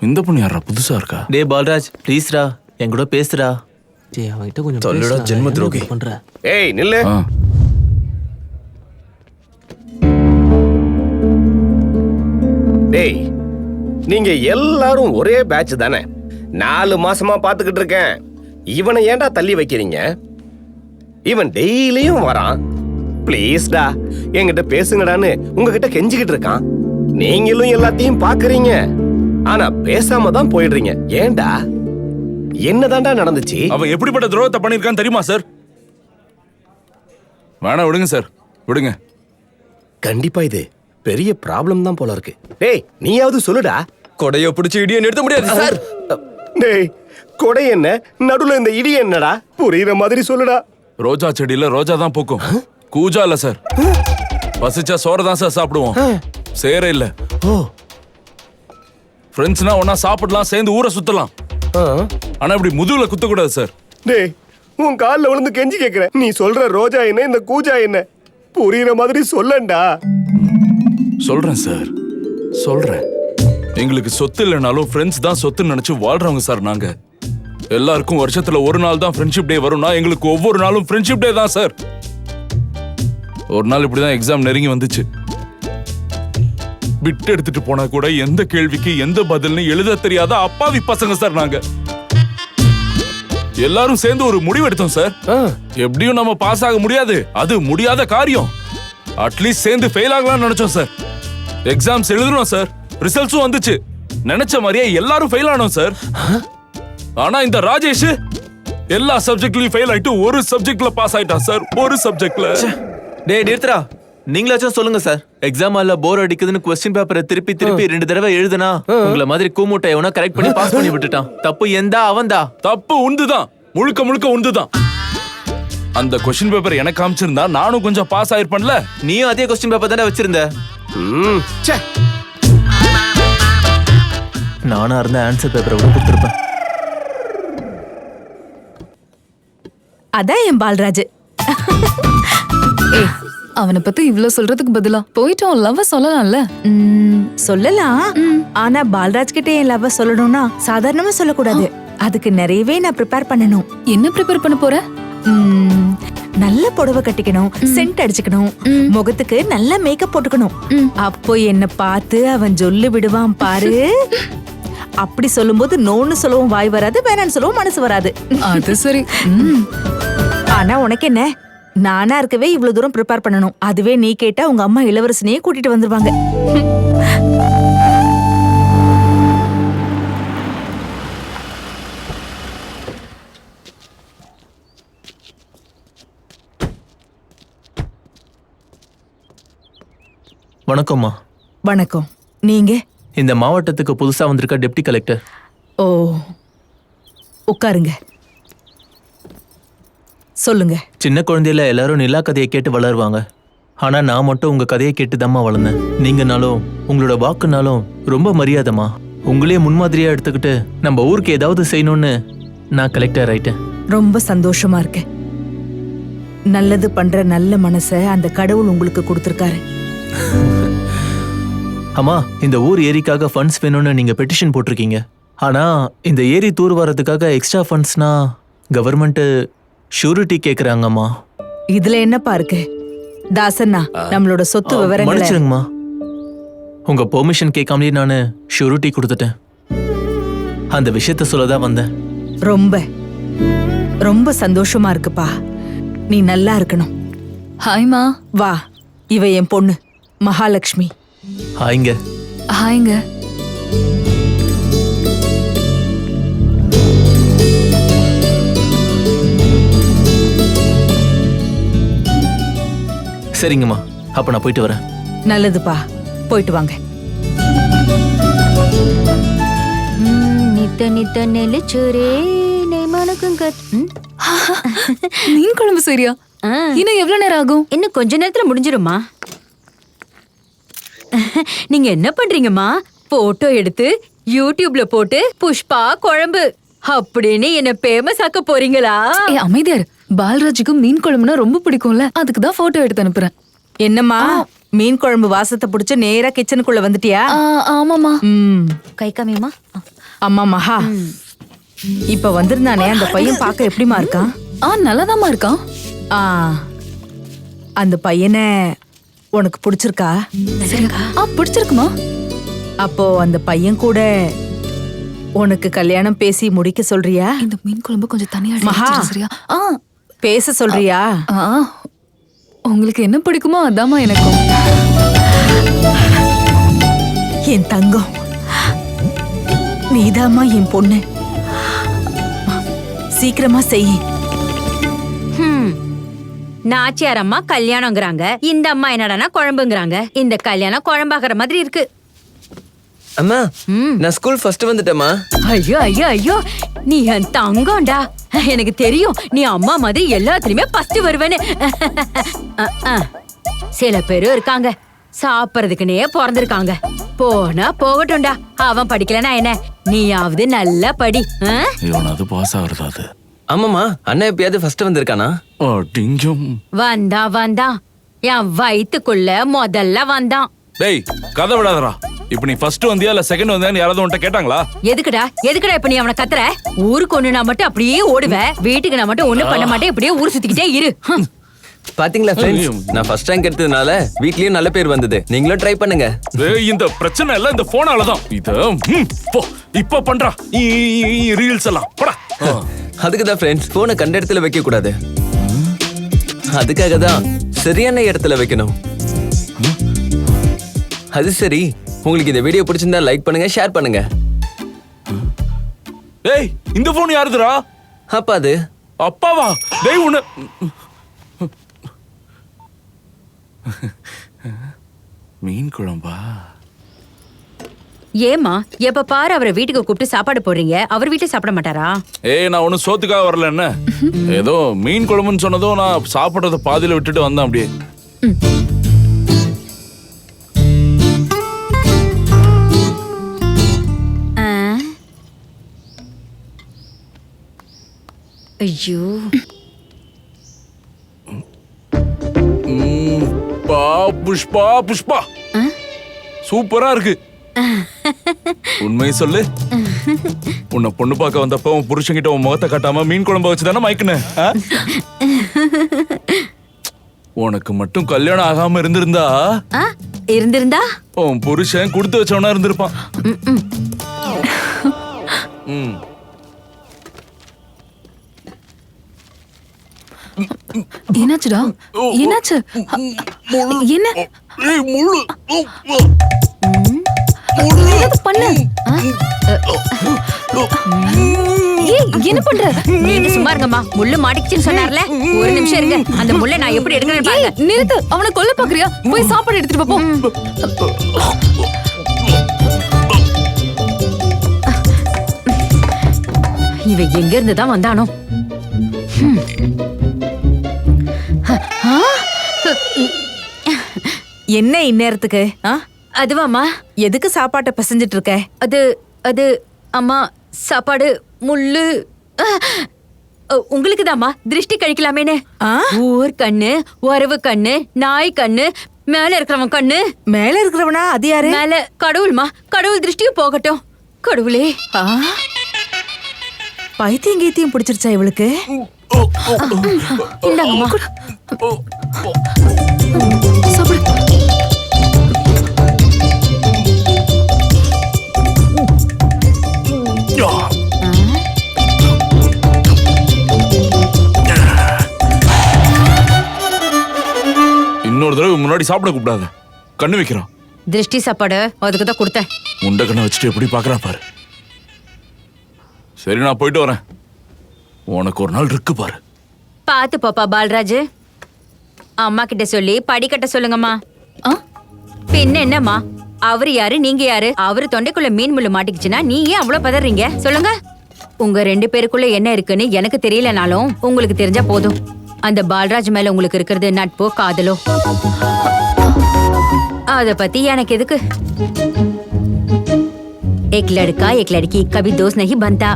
இந்த பொண்ணு யாரா புதுசா இருக்கா? டே பால்ராஜ் ப்ளீஸ்ரா என் கூட பேசுடா. டேய் அவன்கிட்ட கொஞ்சம் சொல்லடா ஜென்ம துரோகி. பண்ற. ஏய் நில்லு. டேய் நீங்க எல்லாரும் ஒரே பேட்ச் தானே? 4 மாசமா பாத்துக்கிட்டு இருக்கேன். இவனை ஏன்டா தள்ளி வைக்கிறீங்க? இவன் டெய்லியும் வரான். ப்ளீஸ்டா என்கிட்ட பேசுங்கடான்னு உங்ககிட்ட கெஞ்சிக்கிட்டு இருக்கான். நீங்களும் எல்லாத்தையும் பாக்குறீங்க, ஆனா பேசாம தான் போயிடுறீங்க. ஏன்டா? என்னதான்டா நடந்துச்சு? அவன் எப்படிப்பட்ட துரோகத்தை பண்ணிருக்கான்னு தெரியுமா சார்? வேணா விடுங்க சார், விடுங்க. கண்டிப்பா இது பெரிய ப்ராப்ளம் தான் போல இருக்கு. டேய் நீயாவது சொல்லுடா. கொடைய பிடிச்சி இடியை நிறுத்த முடியாது சார். டேய் கொடை என்ன, நடுவுல இந்த இடி என்னடா? புரியுற மாதிரி சொல்லுடா. ரோஜா செடியில ரோஜா தான் பூக்கும், கூஜா இல்ல சார். பசிச்சா சோற தான் சார் சாப்பிடுவோம், சேர இல்ல. ஓ ஃப்ரெண்ட்ஸ்னா ஒன்னா சாப்பிடலாம், சேர்ந்து ஊரை சுத்தலாம். ஆனா இப்படி முதுகுல குத்த கூடாது சார். டேய் உன் கால்ல விழுந்து கெஞ்சி கேக்குறேன். நீ சொல்ற ரோஜா என்ன, இந்த கூஜா என்ன? புரியுற மாதிரி சொல்லண்டா. சொல்றேன் சார், சொல்றேன். எங்களுக்கு சொத்து இல்லைனாலும் ஃப்ரெண்ட்ஸ் தான் சொத்துன்னு நினைச்சு வாழ்றவங்க சார் நாங்க. எல்லாருக்கும் வருஷத்துல ஒரு நாள் தான் ஃப்ரெண்ட்ஷிப் டே வரும்னா எங்களுக்கு ஒவ்வொரு நாளும் ஃப்ரெண்ட்ஷிப் டே தான் சார். ஒரு நாள் இப்படிதான் எக்ஸாம் நெருங்கி வந்துச்சு. பிட் எடுத்துட்டு போனா கூட எந்த கேள்விக்கு எந்த பதில்னு எழுத தெரியாத அப்பாவி பசங்க சார் நாங்க. எல்லாரும் சேர்ந்து ஒரு முடிவு எடுத்தோம் சார். எப்படியும் நம்ம பாஸ் ஆக முடியாது, அது முடியாத காரியம். அட்லீஸ்ட் சேர்ந்து ஃபெயில் ஆகலாம்னு நினைச்சோம் சார். எக்ஸாம்ஸ் எழுதுறோம் சார், ரிசல்ட்ஸும் வந்துச்சு. நினைச்ச மாதிரியே எல்லாரும் ஃபெயில் ஆனோம் சார். ஆனா இந்த ராஜேஷ் எல்லா சப்ஜெக்ட்லயும் ஃபெயில் ஆயிட்டு ஒரு சப்ஜெக்ட்ல பாஸ் ஆயிட்டான் சார். ஒரு சப்ஜெக்ட்ல. டேய் நிறுத்துடா, நீங்களாச்சும் சொல்லுங்க சார். எக்ஸாம் ஹால்ல போர் அடிக்குதுன்னு கொஸ்டின் பேப்பரை திருப்பி 2 தடவை எழுதுனா உங்களை மாதிரி கூமுட்டை எவனோ கரெக்ட் பண்ணி பாஸ் பண்ணி விட்டுட்டான். தப்பு எந்தா அவன்தா? தப்பு உண்டுதான், முழுக்க முழுக்க உண்டுதான். அந்த கொஸ்டின் பேப்பர் எனக்கு காமிச்சிருந்தா நானும் கொஞ்சம் பாஸ் ஆயிருப்பேன்ல. நீயும் அதே கொஸ்டின் பேப்பர் தானே வச்சிருந்த. நானா இருந்த ஆன்சர் பேப்பரை விட கொடுத்துருப்பேன். அதான் என் பால்ராஜ். அவனை பத்தி இவ்ளோ சொல்றதுக்கு பதிலா போயிட்டோம் லவ் சொல்லலாம்ல. சொல்லலாம், ஆனா பால்ராஜ் கிட்ட என் லவ் சொல்லணும்னா சாதாரணமா சொல்லக்கூடாது. அதுக்கு நிறையவே நான் ப்ரிப்பேர் பண்ணணும். என்ன ப்ரிப்பேர் பண்ண போற? நல்ல புடவை கட்டிக்கணும், சென்ட் அடிச்சுக்கணும், முகத்துக்கு நல்ல மேக்கப் போட்டுக்கணும். அப்போ என்ன பார்த்து அவன் சொல்லு விடுவான் பாரு. அப்படி சொல்லும்போது நோன்னு சொல்லவும் வாய் வராது, வேணான்னு சொல்லவும் மனசு வராது. அது சரி. ஆனா உனக்கு என்ன, நானா இருக்கவே இவ்வளவு தூரம் ப்ரிப்பேர் பண்ணணும். அதுவே நீ கேட்டா உங்க அம்மா இளவரசனையே கூட்டிட்டு வந்துருவாங்க. வணக்கம்மா. வணக்கம். நீங்க? இந்த மாவட்டத்துக்கு புதுசா வந்திருக்க டெப்டி கலெக்டர். ஓ உட்காருங்க, சொல்லுங்க. சின்ன குழந்தையில எல்லாரும் நிலா கதையை கேட்டு வளருவாங்க. ஆனா நான் மட்டும் உங்க கதையை கேட்டு தாம்மா வளர்ந்தேன். நீங்கனாலும் உங்களோட வாக்குனாலும் ரொம்ப மரியாதைமா. உங்களே முன்மாதிரியா எடுத்துக்கிட்டு நம்ம ஊருக்கு ஏதாவது செய்யணும்னு நான் கலெக்டர் ஆயிட்டேன். ரொம்ப சந்தோஷமா இருக்கேன். நல்லது பண்ற நல்ல மனச அந்த கடவுள் உங்களுக்கு கொடுத்திருக்காரு. அம்மா, இந்த ஊர் ஏரிக்காக ஃபண்ட்ஸ் வேணும்னு நீங்க பெட்டிஷன் போட்டிருக்கீங்க. ஆனா இந்த ஏரி தூர் வரதுக்காக எக்ஸ்ட்ரா ஃபண்ட்ஸ்னா கவர்மெண்ட் ஷூரிட்டி கேக்குறாங்கம்மா. இதுல என்னப்பா இருக்கு தாசண்ணா? நம்மளோட சொத்து விவரங்களை மன்னிச்சிருங்கம்மா. உங்க பெர்மிஷன் கேட்காமலே நானு ஷூரிட்டி கொடுத்துட்டேன். அந்த விஷயத்த சொல்லதான் வந்தேன். ரொம்ப ரொம்ப சந்தோஷமா இருக்குப்பா. நீ நல்லா இருக்கணும். ஹாய்மா. வா, இவ என் பொண்ணு மகாலட்சுமி. ஹாய்ங்க. ஹாய்ங்க. சரிங்கம்மா, அப்ப நான் போயிட்டு வரேன். நல்லதுப்பா, போயிட்டு வாங்க. நித்த நித்த நெல்லிச்சோரே நெய்மானுக்கும் மீன் குழம்பு சரியா? இன்னும் எவ்வளவு நேரம் ஆகும்? இன்னும் கொஞ்ச நேரத்துல முடிஞ்சிருமா? நீங்க என்ன பண்றீங்கம்மா? போட்டோ எடுத்து யூடியூப்ல போட்டு புஷ்பா குழம்பு அப்படின்னு என்ன ஃபேமஸ் ஆக்க போறீங்களா? அமைதியார். பால்ராஜுக்கும் மீன் குழம்புனா ரொம்ப பிடிக்கும்ல, அதுக்குதான் போட்டோ எடுத்து அனுப்புறேன். என்னம்மா மீன் குழம்பு வாசத்தை புடிச்சு நேரா கிச்சனுக்குள்ள வந்துட்டியா? ஆமாமா. ம். கை காமியம்மா. அம்மா மகா, இப்ப வந்திருந்தானே அந்த பையன் பார்க்க எப்படிமா இருக்கான்? நல்லாதாம்மா இருக்கான். ஆ, அந்த பையனை உனக்கு பிடிச்சிருக்கா? பிடிச்சிருக்குமா? அப்போ அந்த பையன் கூட உனக்கு கல்யாணம் பேசி முடிக்க சொல்றியா? இந்த மீன் குழம்பு கொஞ்சம் தனியா மகா. எடுத்து வச்சிரு, சரியா? பேச சொல்றியா? உங்களுக்கு என்ன பிடிக்குமோ அதாம்மா எனக்கும். என் தங்கம், நீதாம்மா என் பொண்ணு. சீக்கிரமா செய். நாச்சியார் அம்மா கல்யாணங்கிறாங்க, இந்த அம்மா என்னடானா குழம்புங்கிறாங்க. இந்த கல்யாணம் குழம்பாகிற மாதிரி இருக்கு. அம்மா நான் ஸ்கூல் ஃபர்ஸ்ட் வந்துட்டேம்மா. ஐயோ ஐயோ ஐயோ, நீ என் தங்கம்டா. எனக்கு தெரியும் நீ அம்மா மாதிரி எல்லாத்துலயுமே ஃபர்ஸ்ட் வருவேன்னு. சில பேரும் இருக்காங்க சாப்பிடறதுக்குனே பிறந்திருக்காங்க. போனா போகட்டும்டா, அவன் படிக்கலனா என்ன, நீயாவது நல்லா படி. இவனாவது பாஸ் ஆகுறதா அது? ஆமாம்மா, அண்ணா எப்பயாவது ஃபர்ஸ்ட் வந்திருக்கானா? டிங்கம். வந்தான் என் வயித்துக்குள்ள முதல்ல வந்தான். டேய், கதை விடாதடா. இப்ப நீ ஃபர்ஸ்ட் வந்தியா இல்ல செகண்ட் வந்தியா யாராவது உன்கிட்ட கேட்டாங்களா? எதுக்குடா இப்ப நீ அவனை கத்துற? ஊருக்கு ஒண்ணு நான் மட்டும் அப்படியே ஓடுவேன், வீட்டுக்கு நான் மட்டும் ஒண்ணும் பண்ண மாட்டேன், இப்படியே ஊர் சுத்திக்கிட்டே இரு. பாத்தீங்களா ஃப்ரெண்ட்ஸ், நான் ஃபர்ஸ்ட் ரேங்க் எடுத்ததுனால வீட்லயும் நல்ல பேர் வந்தது. நீங்களும் ட்ரை பண்ணுங்க. இந்த பிரச்சனை எல்லாம் இந்த போனால தான். இப்ப பண்றா ரீல்ஸ் எல்லாம் போடா. அதுக்கு தான் ஃப்ரெண்ட்ஸ், போனை கண்ட இடத்துல வைக்க கூடாது. அதுக்காக தான் சரியான இடத்துல வைக்கணும். அது சரி, உங்களுக்கு இந்த வீடியோ பிடிச்சிருந்தா லைக் பண்ணுங்க, ஷேர் பண்ணுங்க. டேய், இந்த போன் யாருதுடா? அப்பா அது. அப்பாவா? டேய் உன்ன மீன் குழம்பா? ஏமா எப்ப பாரு அவரை வீட்டுக்கு கூப்பிட்டு சாப்பாடு போடுறீங்க, அவர் வீட்டுல சாப்பிட மாட்டாரா? நான் ஒன்னும் சோத்துக்காக வரல. என்ன ஏதோ மீன் குழம்புன்னு சொன்னதும் நான் சாப்பிடுறத பாதியில விட்டுட்டு வந்தேன் அப்படியே. ஐயோ, புஷ்பா புஷ்பா சூப்பரா இருக்கு. உண்மையை சொல்லு, உன்னை பொண்ணு பார்க்க வந்தப்ப உன் புருஷன்கிட்ட உன் முகத்தை காட்டாம மீன் குழம்பு வச்சுதானே மயக்குன? உனக்கு மட்டும் கல்யாணம் ஆகாம இருந்திருந்தா உன் புருஷன் கொடுத்து வச்சவனா இருந்திருப்பான். என்னாச்சுடா? என்னாச்சு? என்ன பண்ண? என்ன பண்ற? நீங்க சும்மா இருங்கம்மா. முள்ளு மாட்டிக்கிச்சுன்னு சொன்னார்ல, ஒரு நிமிஷம் இருங்க. அந்த முள்ளை நான் எப்படி எடுக்கிறேன்னு பாருங்க. நிறுத்து, அவனை கொல்ல பாக்குறியா? போய் சாப்பாடு எடுத்துட்டு போ. இவன் எங்க இருந்து தான் வந்தானோ? என்ன இந்நேரத்துக்கு? அதுவாமா, எதுக்கு சாப்பாட்டை பிசைஞ்சிட்டு இருக்க? அது அம்மா, சாப்பாடு முள்ளு உங்களுக்கு தாமா திருஷ்டி கழிக்கலாமேன்னு. ஊர் கண்ணு, உறவு கண்ணு, நாய் கண்ணு, மேல இருக்கிறவன் கண்ணு. மேல இருக்கிறவனா? அது யாரு? மேல கடவுள்மா, கடவுள் திருஷ்டியும் போகட்டும். கடவுளே, பைத்தியம் கீத்தியம் பிடிச்சிருச்சா இவளுக்கு? இந்தாங்கம்மா. சாப்பிடு. இன்னொரு தடவை முன்னாடி சாப்பிட கூப்பிடாத, கண்ணு வைக்கிறான். திருஷ்டி சாப்பாடு அதுக்கு தான் கொடுத்தேன். முண்டை கண்ணை வச்சுட்டு எப்படி பாக்குறா பாரு. சரி, நான் போயிட்டு வரேன். உனக்கு ஒரு நாள் இருக்கு பாரு. பாத்து பாப்பா பால்ராஜ், அம்மா கிட்ட சொல்லி படிக்கட்ட சொல்லுங்கம்மா. பின்ன என்னம்மா, அவரு யாரு நீங்க யாரு? அவரு தொண்டைக்குள்ள மீன் முள்ளு மாட்டிக்கிச்சுன்னா நீ ஏன் அவ்வளவு பதறீங்க? சொல்லுங்க. உங்க 2 பேருக்குள்ள என்ன இருக்குன்னு எனக்கு தெரியலனாலும் உங்களுக்கு தெரிஞ்சா போதும். அந்த பால்ராஜ் மேல உங்களுக்கு இருக்கிறது நட்போ காதலோ, அத பத்தி எனக்கு எதுக்கு? एक लड़का एक लड़की कभी दोस्त नहीं बनता.